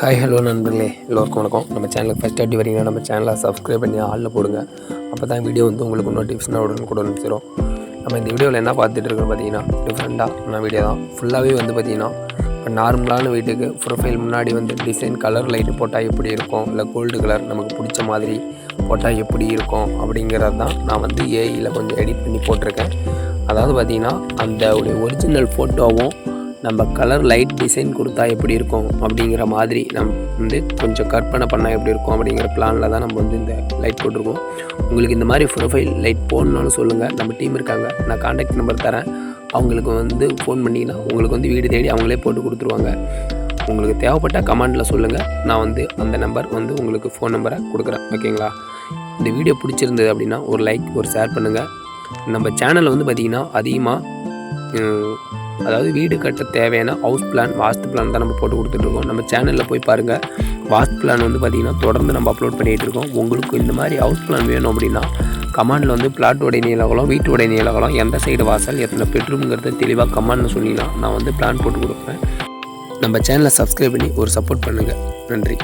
Hi hello நண்பர்களே, எல்லோருக்கும் வணக்கம். நம்ம சேனலுக்கு ஃபஸ்ட் டைம் வரீங்கன்னா நம்ம சேனலை சப்ஸ்கிரைப் பண்ணி ஆளில் போடுங்க. அப்போ தான் வீடியோ வந்து உங்களுக்கு நோட்டிஃபிகேஷனாக உடனுக்குடன் தரும். நம்ம இந்த வீடியோவில் என்ன பார்த்துட்டு இருக்கோம் பார்த்தீங்கன்னா, டிஃப்ரெண்ட்டான வீடியோ தான். ஃபுல்லாகவே வந்து பார்த்திங்கன்னா, இப்போ நார்மலான வீட்டுக்கு ப்ரொஃபைல் முன்னாடி வந்து டிசைன் கலர் லைட்டு போட்டால் எப்படி இருக்கும், இல்லை கோல்டு கலர் நமக்கு பிடிச்ச மாதிரி போட்டால் எப்படி இருக்கும் அப்படிங்கிறது தான் நான் வந்து ஏஐயில் கொஞ்சம் எடிட் பண்ணி போட்டிருக்கேன். அதாவது பார்த்திங்கன்னா, அந்த ஒரிஜினல் ஃபோட்டோவும் நம்ம கலர் லைட் டிசைன் கொடுத்தா எப்படி இருக்கும் அப்படிங்கிற மாதிரி நம்ம வந்து கொஞ்சம் கற்பனை பண்ணால் எப்படி இருக்கும் அப்படிங்கிற பிளானில் தான் நம்ம வந்து இந்த லைட் போட்டிருக்கோம். உங்களுக்கு இந்த மாதிரி ப்ரொஃபைல் லைட் போடணுன்னு சொல்லுங்கள், நம்ம டீம் இருக்காங்க, நான் கான்டாக்ட் நம்பர் தரேன். அவங்களுக்கு வந்து ஃபோன் பண்ணிங்கன்னா உங்களுக்கு வந்து வீடு தேடி அவங்களே போட்டு கொடுத்துருவாங்க. உங்களுக்கு தேவைப்பட்டால் கமெண்டில் சொல்லுங்கள், நான் வந்து அந்த நம்பர் வந்து உங்களுக்கு ஃபோன் நம்பரை கொடுக்குறேன். ஓகேங்களா? இந்த வீடியோ பிடிச்சிருந்தது அப்படின்னா ஒரு லைக் ஒரு ஷேர் பண்ணுங்கள். நம்ம சேனலில் வந்து பார்த்திங்கன்னா அதிகமாக அதாவது வீடு கட்ட தேவையான ஹவுஸ் பிளான், வாஸ்து பிளான் தான் நம்ம போட்டு கொடுத்துட்ருக்கோம். நம்ம சேனலில் போய் பாருங்கள். வாஸ்து பிளான் வந்து பார்த்திங்கன்னா தொடர்ந்து நம்ம அப்லோட் பண்ணிகிட்டு இருக்கோம். உங்களுக்கு இந்த மாதிரி ஹவுஸ் பிளான் வேணும் அப்படின்னா கமெண்டில் வந்து பிளாட்டோடைய நீளகலம், வீட்டோடைய நீளகலம், எந்த சைடு வாசல், எத்தனை பெட்ரூம்ங்கிறத தெளிவாக கமெண்டில் சொன்னீங்கன்னா நான் வந்து பிளான் போட்டு கொடுப்பேன். நம்ம சேனலை சப்ஸ்கிரைப் பண்ணி ஒரு சப்போர்ட் பண்ணுங்கள். நன்றி.